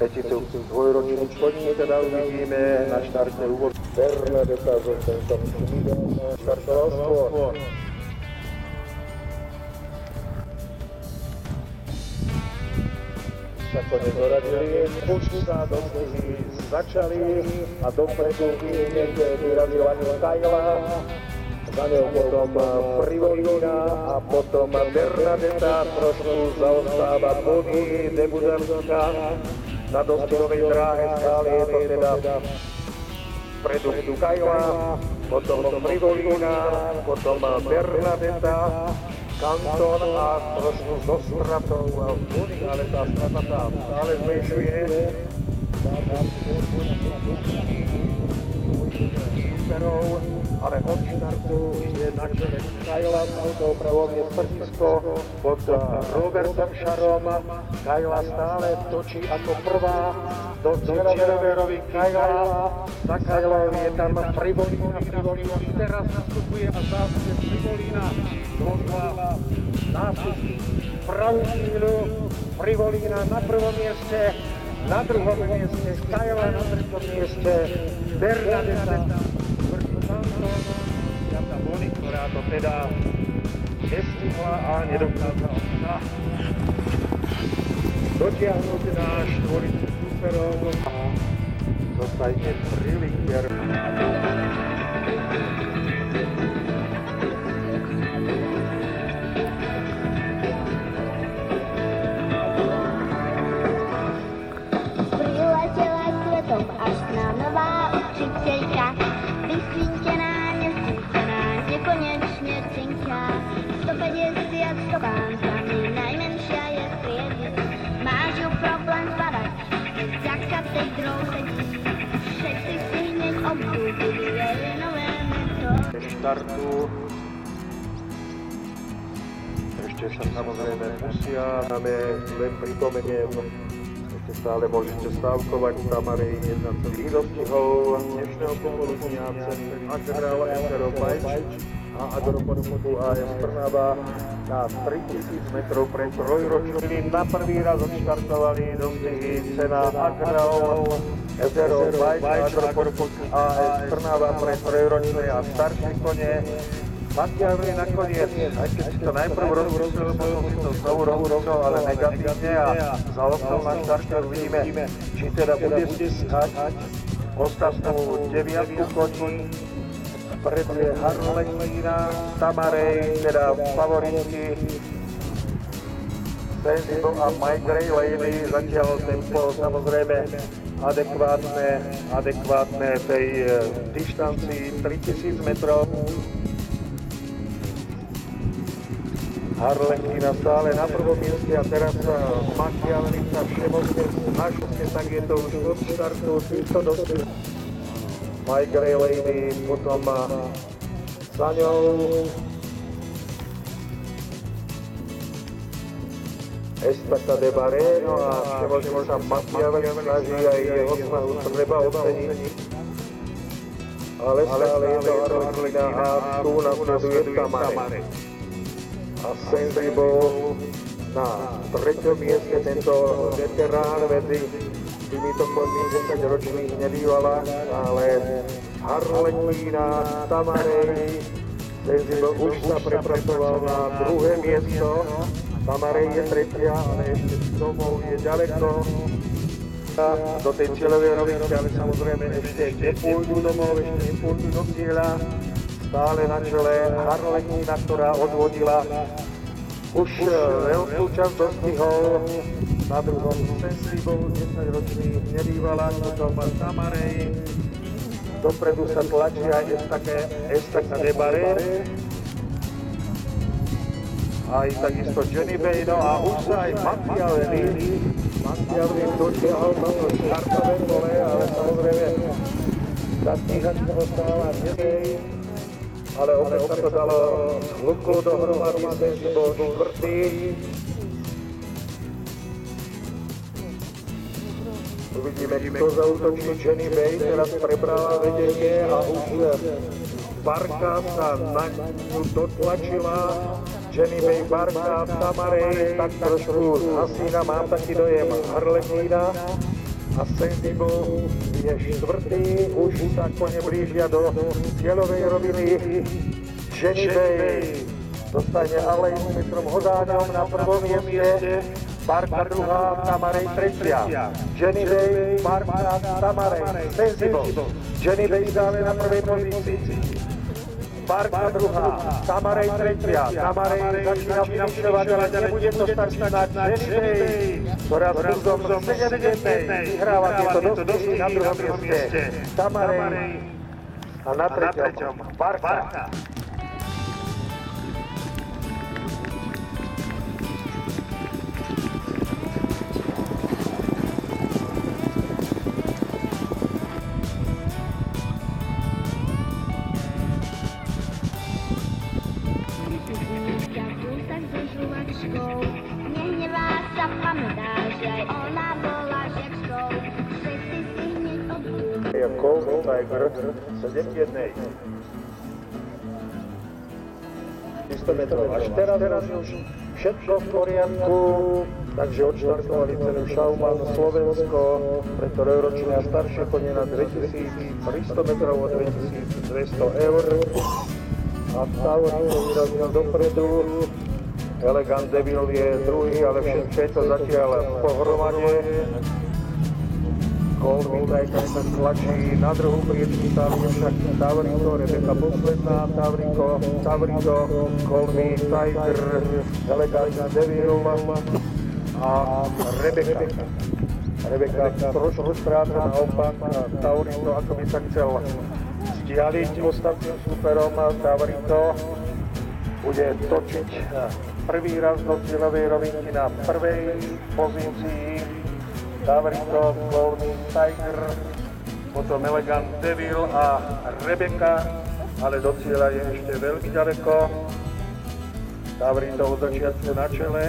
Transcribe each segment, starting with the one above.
Peticu dvojročný člení teda uvidíme na štarte úvod. Bernadeta so centom štartoval skôr. Sa konec doradili, už sa dostihy začali a dopredu hneď vyrazila Kajla. Za ňou potom Frivolina a potom Bernadeta, trošku zaostáva Bonnie de Budanská. Na dostihovej dráhe stále je to teda vpredu Kajla, potom Frivolina, potom Bernadeta, Kanton a trošku so stratou Bonnie, ale tá strata sa stále zmenšuje. Ale od štartu je na čele Kajla, autoopravom je strdisko pod Robertom Šarom. Kajla stále točí ako prvá do Celeverovi Kajla. Za Kajlou je tam Frivolina teraz nastupuje a zástupuje Frivolina došla nástup pravú chvíľu. Frivolina na prvom mieste, na druhom mieste Kajla, na treťom mieste Bernadeta. Jata Bonnie, ktorá to teda nestihla a nedokázala dotiahnuť na štvoricu súperov a zostajne Priliker. Priletela svetom až na nová učiteľka. Vysvintená, nesvintená, nekonečne cinká. 150 stopán za mňa najmenšia je triedy. Máš ju problém zbadať, keď za katedrou sedí. Všetci si hneď obdúbili jej nové metro. Štartu. Ešte sa samozrejme musia, máme len pripomeniem, ešte stále môžete stávkovať v Tamarej 1,3 dostihov dnešného popoludnia ceny Agral Entero Pajč a Agroponumu AS Trnava na 3000 metrov pre trojročný. Na prvý raz odštartovali dostihy cena Agral Entero Pajč a Agroponumu AS Trnava pre trojročné a staršie kone. Matiavli nakoniec, aj keď si to najprv rozmyslel, potom si to znovu rozmyslel, ale negatívne a zaostal na štarte. Uvidíme, či teda bude stíhať ostatnú 9 koní. Vpredu je Harlequina, Tamarej, teda favoriti Sensible a My Grey Lady, zatiaľ tempo samozrejme adekvátne tej dištancii 3000 metrov. Harlequina stále na prvom mieste a teraz Machiavelli sa všemožne snažte, tak je to už od štartu týchto dostih. My Grey Lady, potom za ňou Estaka de Bareno a všemožne sa Machiavelli snaží aj jeho snahu treba oceniť. Ale stále je to Harlequina a tu nasleduje Tamarej. A Sensible na treťom mieste tento veterán medzi týmito koňmi 10-ročných nebývala, ale Harlequina, Tamarej, Sensible už sa prepracoval na druhé miesto. Tamarej je tretia, ale ešte domov je ďaleko. Do tej cieľovej rovnice, ale samozrejme ešte nepôjdu domov, ešte nepôjdu do cieľa. Stále na čele Harlequina, ktorá odvodila už veľkú časť dostihov. Na druhom Sensible, 10-ročný nebývala, potom Tamarej. Dopredu sa tlačí aj Estaka de Bareno. Aj takisto Johnny Bay, no a už sa aj Machiavelli dotiahol na to štartové pole, ale samozrejme tá stíhačka ostala Johnny, ale opäť sa to dalo hluku dohromady, Sensible bol štvrtý. Uvidíme, kto zaútočí. Johnny Bay teraz prebrala vedenie a už Barka sa na ňu dotlačila. Johnny Bay, Barka, Tamarej, tak trošku hasína, mám taký dojem Harlequina. a Sensible je štvrtý, už sa kone blížia do cieľovej roviny. Jenny Bay dostane Alej s Petrom Hodáňom na prvom mieste, Barka druhá, Tamarej tretia. Jenny Bay, Barka, Tamarej, Sensible. Jenny Bay stále na prvej pozícii. Barka druhá, Tamarej tretia. Tamarej začína finišovať, ale nebude to stačiť na Jenny Bay, ktorá s kurzom 7 vyhráva tieto dostihy na druhom mieste. Tamarej a na treťom Barka. Nehnevá sa, pamätá, že aj ona bola žiačkou, všetci si hneď odbúvajú. Je Golden Tiger 7-1. 100 metrov. Až teraz už všetko v poriadku, takže odštartovali cenu Schaumann Slovensko pre trojročné a staršie konie na 2300 metrov o 2200 eur. A Tauri to vyrazil dopredu. Elegant Devil je druhý, ale všetko je to zatiaľ pohromade. Golden Tiger sa tlačí na druhú priečku, tam je však Tavrito, Rebeka posledná, Tavrito, Golden Tiger, Elegant Devil a Rebeka. Rebeka trošku stráca naopak, Tavrito ako by sa chcel stialiť ostatným súperom. Tavrito bude točiť prvý raz do cieľovej rovinky na prvej pozícii. Tavrito, Golden Tiger, potom Elegant Devil a Rebeka, ale do cieľa je ešte veľmi ďaleko. Tavrito od začiatku na čele,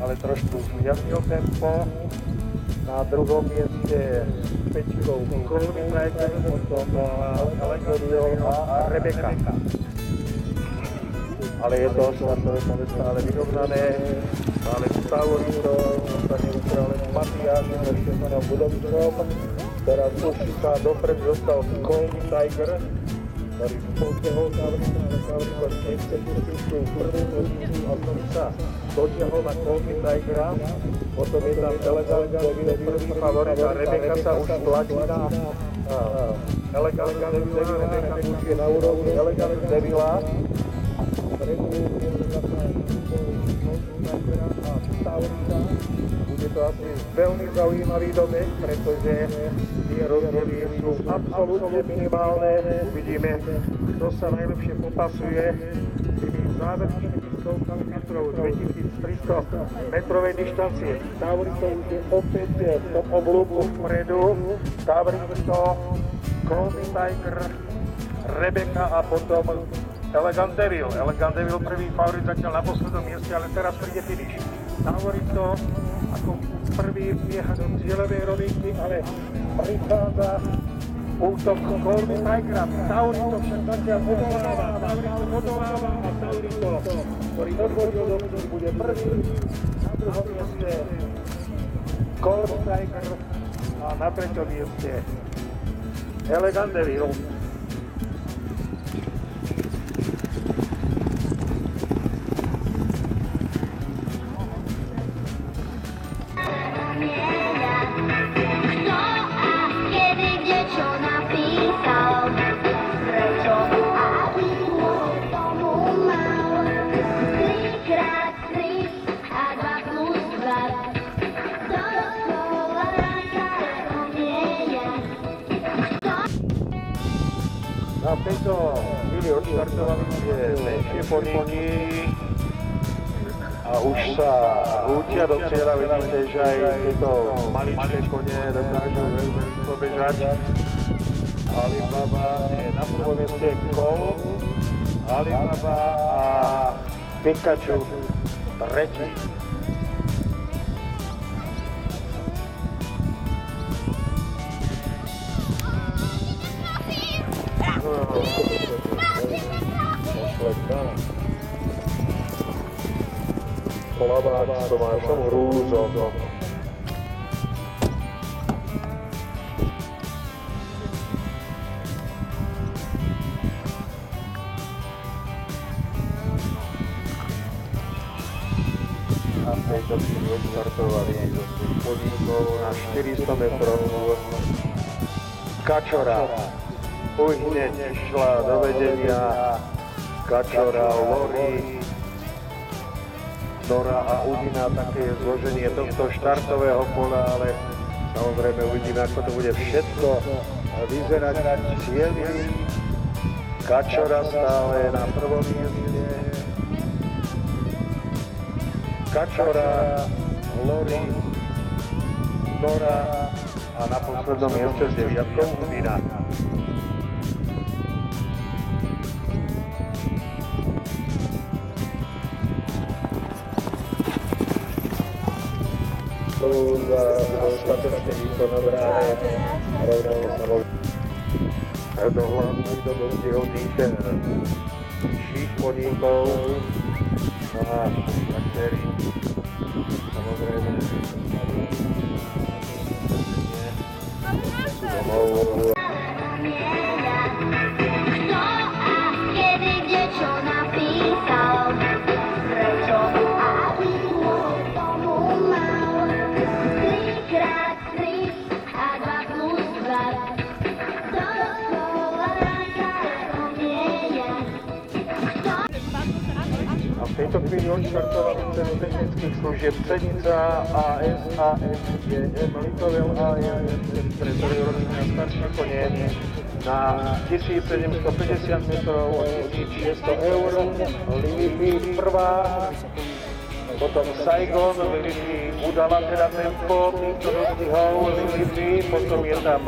ale trošku zjasnil tempo. Na druhom mieste Pečkou Golden Tiger, potom Elegant Devil a Rebeka. Ale je to stále vyrovnané, ale Tavrito sa neustral len Matiáš, ešte sa na Budovičom. Teraz už sa dopredu dostal Golden Tiger, ktorý potiahol Tavrito, ale Tavrito nechce pustiť tú prvú pozíciu a ktorý sa dotiahol na Golden Tigera. Potom je tam Elegant Devil, prvý favorit a Rebeka sa už tlačí na Elegant Devil. Rebeka už je na úrovni Elegant Devila. Bude to asi veľmi zaujímavý domek, pretože tie rozdiely sú absolútne minimálne. Uvidíme, kto sa najlepšie popasuje tými záverečnými stovkami metrov 2300 metrovej dištancie. Tavrito už je opäť v tom oblúku vpredu. Tavrito, Golden Tiger, Rebeka a potom Elegant Devil. Elegant Devil prvý favorit zatiaľ na poslednom mieste, ale teraz príde finish. Tavrito ako prvý vbieha do cieľovej rovinky, ale prichádza útok Golden Tigera. Tavrito však zatiaľ odoláva. A Tavrito, ktorý odvodil do vody, bude prvý. Na druhom mieste Golden Tiger a na treťom mieste Elegant Devil. A v tejto chvíli odštartovali tie menšie podniky a už sa hútia do cieľa. Vidíte, že aj tieto maličké kone dokážu veľmi rýchlo bežať. Alibaba je na prvom mieste Kol, Alibaba a Pikachu tretí. Kolábák s Tomášom Hrúzom. odštartovali zo svojich podnikov na 400 metrov. Kačora už hneď išla do vedenia. Kačora, Lori, Nora a Udina, také je zloženie tohto štartového pola, ale samozrejme uvidíme, ako to bude všetko vyzerať. Cieli, Kačora stále na prvom mieste. Kačora, Lori, Nora a na poslednom mieste s 9 Udina. Za ostatečný výkon na bráne rovnalo sa do hlavných do dostihovných ších podnikov a aktéry samozrejme domov. Kto a kedy, kde, čo napísal, prečo a kto tomu mal. 3x3 a 2+2. A v tejto chvíli odštartovali cenu technických služieb Cenica ASASGM Litovel AES pre trojročný a starší koniec na 1750 metrov a 1600 eur. Lilipi prvá, potom Saigon, Lilipi udala teda tempo, týchto dostihov Lilipi, potom je tam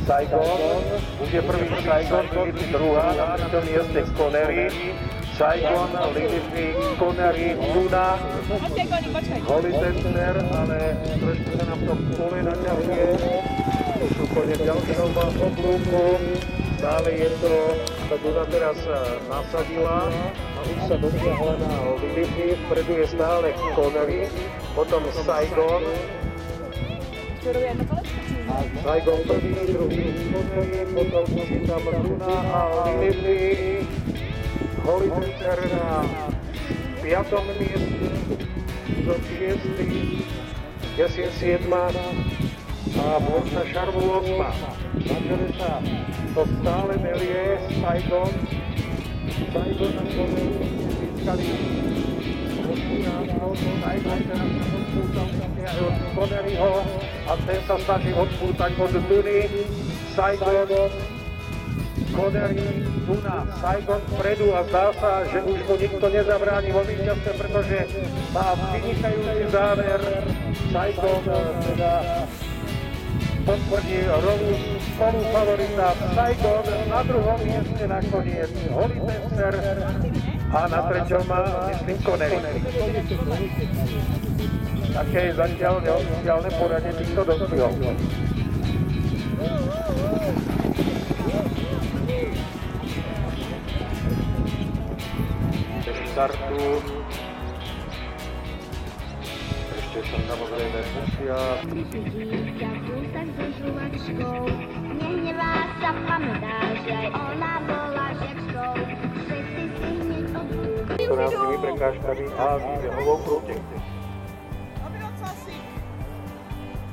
Saigon, už je prvý Saigon, Lilipi druhá, na tom mieste Connery, Saigon, Lilipi, Connery, Luna, Holitenser, ale trošku sa nám to pole naťahuje, už úplne v ďalšom oblúku, stále je to, tá Luna teraz nasadila a už sa dosiahla na Lilipi, vpredu je stále Connery, potom Saigon, Saigon prvý, druhý Connery, potom už je tam Luna a Lilipi, Holitenser na 5. mieste, zo 6. Jesin 7. a Bočna Šarvu 8. Na čele sa to stále melie Saigon. Saigon na Connery získali od 13. Saigon teraz sa odpútal od Conneryho a ten sa snaží odpútať od Duny. Saigon, Connery, Duna, Saigon vpredu a zdá sa, že už mu nikto nezabráni vo víťazstve, pretože má vynikajúci záver. Saigon teda potvrdí rolu spolufavorita. Saigon na druhom mieste nakoniec Holitenser a na treťom myslím Connery. Také je zatiaľ neoficiálne poradie týchto dostihov. Startu. Ešte sa samozrejme musia. Nehnevá sa, pamätá, že aj ona bola žečkou. Všetci si hneď odbúvajú. 14 prekážkami a výbehovou prúte.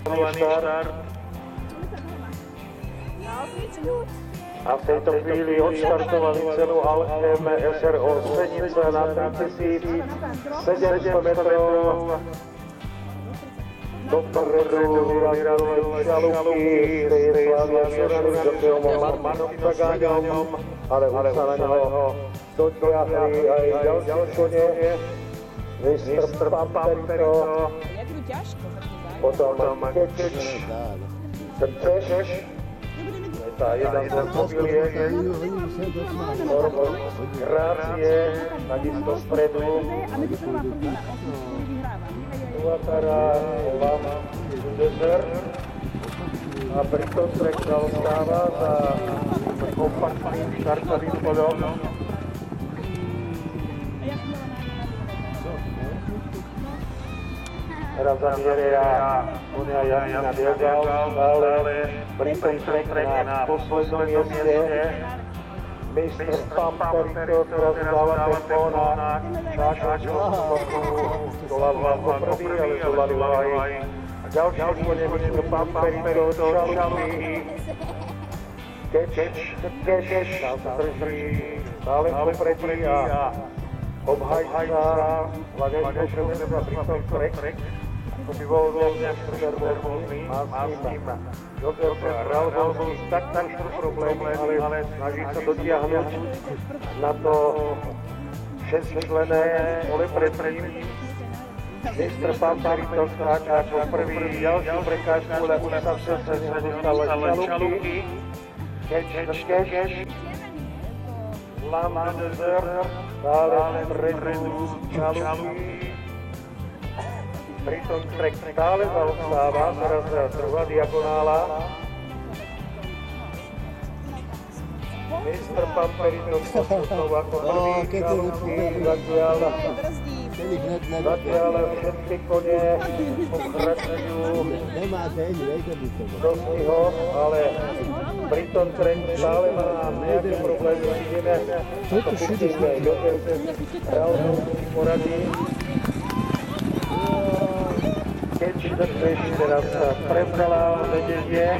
Štart. A v tejto chvíli odštartovali cenu Alchem SRO Senica na 3700 metrov. Dopredu vyrazili Šaluky z tej Slavia Šurany s dokevom Marmanom Sagáňom, ale už sa na neho dotiahli aj ďalší konie. Mistr Pamperito, potom Keč, Trčeš, tá jedna z mobiliek, Grácie, takisto spredu, Tuatara, Lama, Desert a Briton Trek zaostáva za kompaktným štartovým bodom. Teraz zamieria Unia Janina Biegal, stále Briton Trek na poslednom mieste. Mistr Pamperito teraz dáva tempo na Čáčovskú doľaval ho prvý, ale doľali ho aj ďalší kone Mistr Pamperito Čalupy. Keš, tam sa drží stále popredí a obhajca Vladečko Šelesa Briton Trek. Ako by bol nejaký nervózny, má s ním Jozef Ralbovský tak trošku problémy, ale snaží sa dotiahnuť na to 6-členné pole pred ním. Mistr Pamperito skáča ako prvý, ďalšiu prekážku, ale už tam sa dostal Čalupy. Keš, Lamdezer, stále predu Čalupy. Briton Trek stále zaostáva, teraz druhá diagonála. Mistr Pamperito postupnú ako prvý, Čalupy zatiaľ všetky kone pokračujú dostiho, ale Briton Trek stále má nejaké problémy, vidíme, ako pustíme Jozef Ralbovský poradí. Keď teraz prevzala vedenie,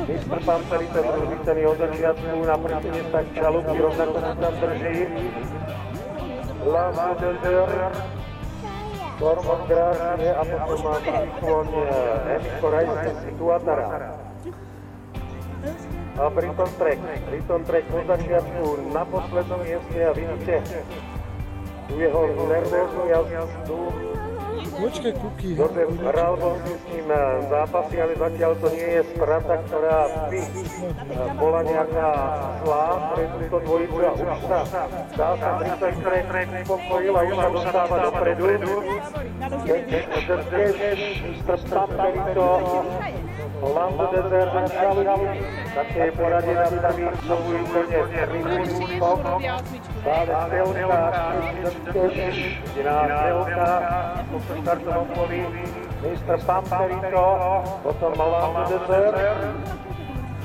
Mistr Pamperito družiteľný od začiatku, na presune sa Čalupy, rovnako sa tam drží. Lamdezer, Tormod Grášie a potom má výkon Emiko Rajse Situatara. A Briton Trek od začiatku na poslednom mieste a vidíte tu jeho nervóznu jazdu. Počkaj, Kuky. Jozef Ralbovský s ním zápasí, ale zatiaľ to nie je strata, ktorá by bola nejaká zlá pre túto dvojicu a už sa dá sa Briton Trek upokojil a už sa dostáva dopredu. Mistr Pamperito, Lamdezer a Čalupy. Také je poradie na prvý nový koniec. Stále Stelka, Keš, jediná Stelka, po startovom poli, Mistr Pamperito, potom Lamdezer,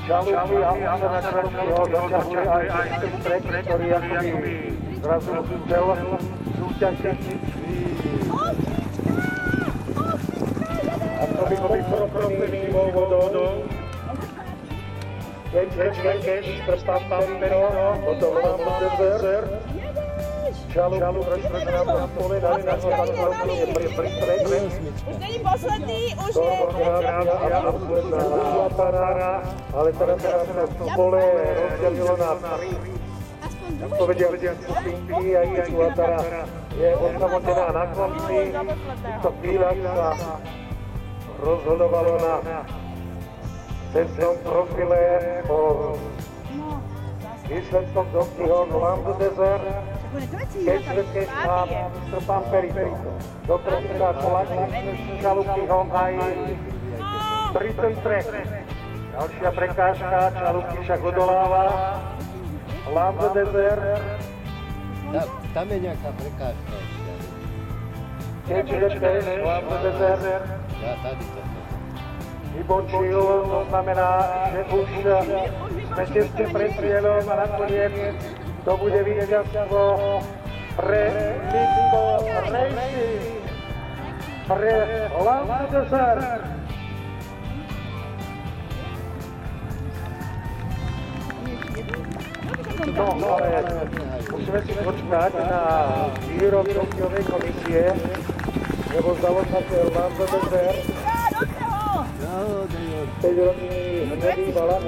Čalupy a už sa na čtvrtého doťahuje aj Mistr Trek, ktorý akoby zrazu chcel súťažiť. Ako by boli prokropený vodou. Keš, Pamperito, potom Lamdezer, Čalupy, trošku na tom pole, dali na to je Briton Trek. Už není posledný, už je... Ale teraz sa v pole rozdelilo na tri. Jak povedal skupinky a Situatara je osamotená na konci. V to chvíľach sa rozhodovalo na cestnom profile o výsledkom dostihu Lamdezer, Keš a Mistr Pamperito. Dopredu sa tlačí Čalupyho aj Briton Trek. Ďalšia prekážka, Čalupy však odoláva. Lamdezer. Tam je nejaká prekážka. Keš, Lamdezer. Ja, tady to. Vybočil, to znamená, že už sme tesne pred cieľom a nakoniec to bude víťazstvo pre Mikko Racing, pre Lamdezer. No, ale musíme si počkať na výrok Tokiovej komisie, lebo zdalo sa, že Lamdezer 5 ročný hnedý balán